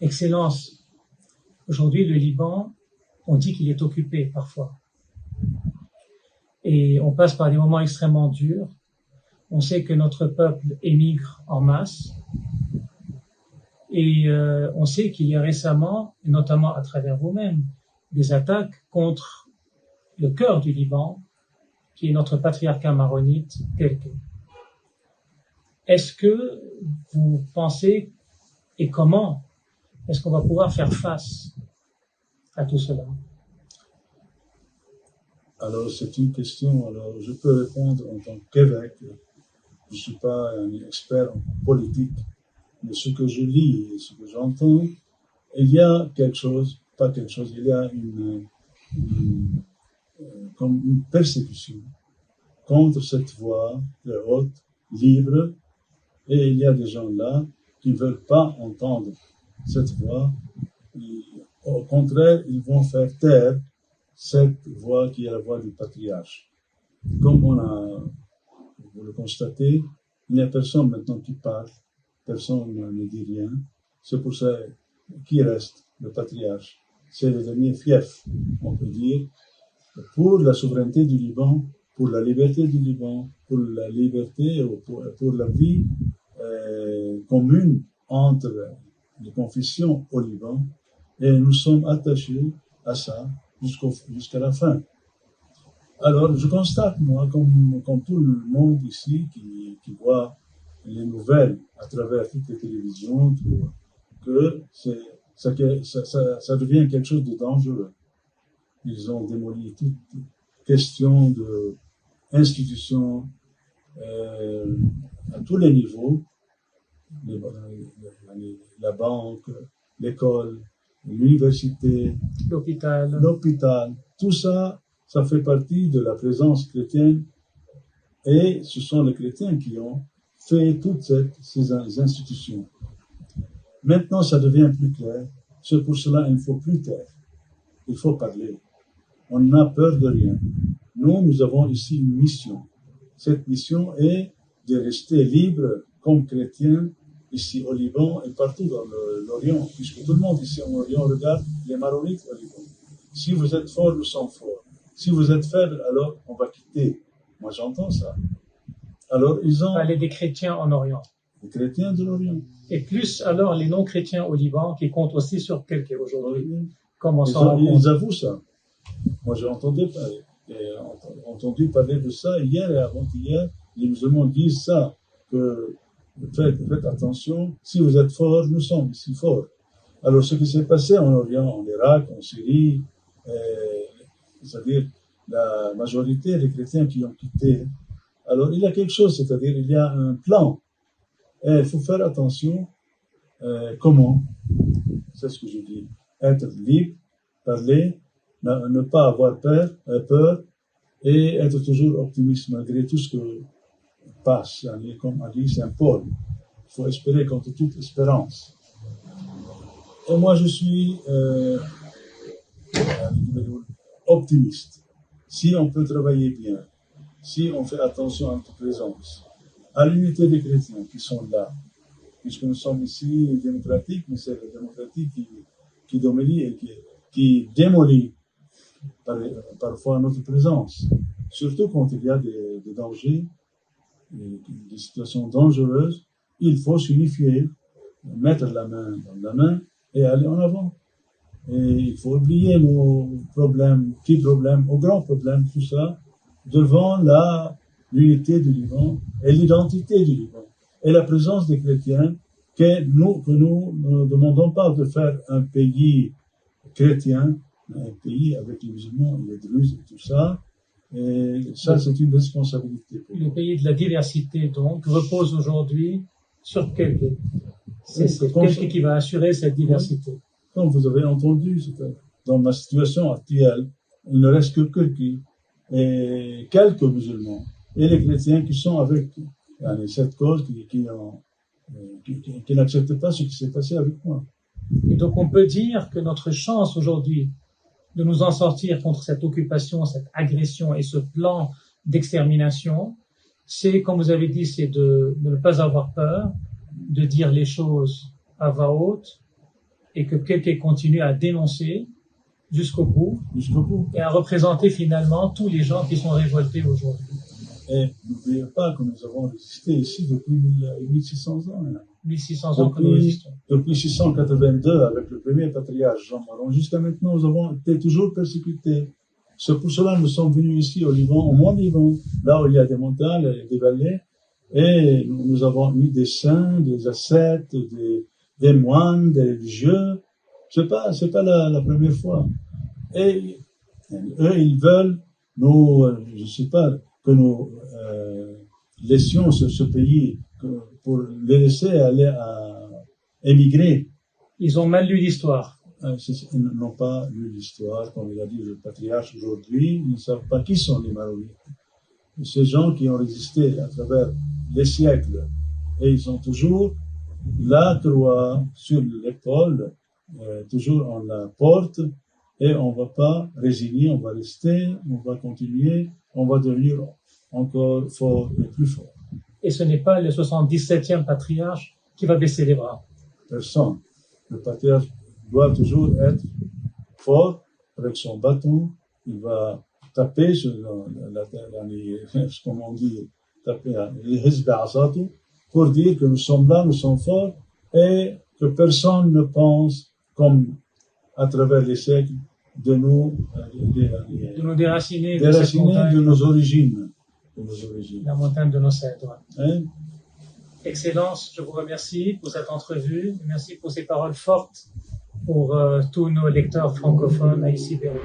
Excellence, aujourd'hui le Liban, on dit qu'il est occupé parfois. Et on passe par des moments extrêmement durs. On sait que notre peuple émigre en masse. Et on sait qu'il y a récemment, notamment à travers vous-même, des attaques contre le cœur du Liban, qui est notre patriarcat maronite, Telke. Est-ce que vous pensez, et comment, est-ce qu'on va pouvoir faire face à tout cela? Alors, c'est une question, alors je peux répondre en tant qu'évêque. Je ne suis pas un expert en politique, mais ce que je lis et ce que j'entends, il y a quelque chose, pas quelque chose, il y a comme une persécution contre cette voix très haute, libre, et il y a des gens là qui ne veulent pas entendre cette voix. Au contraire, ils vont faire taire cette voix qui est la voix du patriarche. Comme vous le constatez, il n'y a personne maintenant qui parle, personne ne dit rien. C'est pour ça qui reste le patriarche. C'est le dernier fief, on peut dire, pour la souveraineté du Liban, pour la liberté du Liban, pour la liberté, pour la vie commune entre les confessions au Liban. Et nous sommes attachés à ça jusqu'à la fin. Alors, je constate, moi, comme tout le monde ici qui voit les nouvelles à travers toutes les télévisions, que ça devient quelque chose de dangereux. Ils ont démoli toute question d'institutions à tous les niveaux, la banque, l'école, l'université, l'hôpital, tout ça, ça fait partie de la présence chrétienne et ce sont les chrétiens qui ont fait toutes ces institutions. Maintenant, ça devient plus clair. C'est pour cela qu'il ne faut plus taire. Il faut parler. On n'a peur de rien. Nous avons ici une mission. Cette mission est de rester libre comme chrétiens ici au Liban et partout dans l'Orient, puisque tout le monde ici en Orient regarde les Maronites au Liban. Si vous êtes forts, nous sommes forts. Si vous êtes faibles, alors on va quitter. Moi, j'entends ça. Alors, ils ont... Parler des chrétiens en Orient. Les chrétiens de l'Orient. Et plus, alors, les non-chrétiens au Liban, qui comptent aussi sur quelqu'un aujourd'hui. Oui. Comment s'en rend compte? Ils avouent ça. Moi, j'ai entendu parler de ça hier et avant-hier. Les musulmans disent ça, que faites attention, si vous êtes forts, nous sommes ici forts. Alors, ce qui s'est passé en Orient, en Irak, en Syrie, c'est-à-dire la majorité des chrétiens qui ont quitté, alors il y a quelque chose, c'est-à-dire il y a un plan. Et il faut faire attention. Comment? C'est ce que je dis. Être libre, parler, ne pas avoir peur et être toujours optimiste malgré tout ce que passe. Comme a dit Saint Paul, il faut espérer contre toute espérance. Et moi, je suis optimiste. Si on peut travailler bien, si on fait attention à notre présence, à l'unité des chrétiens qui sont là, puisque nous sommes ici démocratiques, mais c'est la démocratie qui dominie et qui démolit parfois notre présence. Surtout quand il y a des dangers, des situations dangereuses, il faut s'unifier, mettre la main dans la main et aller en avant. Et il faut oublier nos problèmes, petits problèmes, aux grands problèmes, tout ça, devant l'unité du Liban et l'identité du Liban. Et la présence des chrétiens, que nous ne demandons pas de faire un pays chrétien, un pays avec les musulmans et les druzes et tout ça. Et ça, c'est une responsabilité pour nous. Le pays de la diversité, donc, repose aujourd'hui sur quelqu'un. C'est quelqu'un qui va assurer cette diversité. Comme vous avez entendu, dans ma situation actuelle, il ne reste que et quelques musulmans et les chrétiens qui sont avec cette cause qui n'acceptent pas ce qui s'est passé avec moi. Et donc on peut dire que notre chance aujourd'hui de nous en sortir contre cette occupation, cette agression et ce plan d'extermination, c'est, comme vous avez dit, c'est de ne pas avoir peur, de dire les choses à voix haute et que Keke continue à dénoncer jusqu'au bout et à représenter finalement tous les gens qui sont révoltés aujourd'hui. Et n'oubliez pas que nous avons résisté ici depuis 1600 ans. 1600 ans que nous résistons. Depuis 682, avec le premier patriarche Jean Maron, jusqu'à maintenant, nous avons été toujours persécutés. C'est pour cela que nous sommes venus ici au Liban, au Mont Liban, là où il y a des montagnes et des vallées, et nous avons eu des saints, des ascètes, des moines, des religieux. C'est pas la première fois. Et eux, ils veulent nous, je sais pas, que nous laissions ce pays pour les laisser aller à émigrer. Ils ont mal lu l'histoire. Ils n'ont pas lu l'histoire, comme il a dit le patriarche aujourd'hui, ils ne savent pas qui sont les Maronnites. Ces gens qui ont résisté à travers les siècles, et ils sont toujours la croix sur l'épaule, toujours on la porte, et on ne va pas résigner, on va rester, on va continuer, on va devenir encore fort et plus fort. Et ce n'est pas le 77e patriarche qui va baisser les bras. Personne. Le patriarche doit toujours être fort avec son bâton. Il va taper sur comme on dit, taper pour dire que nous sommes là, nous sommes forts et que personne ne pense comme à travers les siècles de nous déraciner de nos origines. La montagne de nos cèdres. Hein? Excellence, je vous remercie pour cette entrevue. Merci pour ces paroles fortes pour tous nos lecteurs francophones à ici Beyrouth.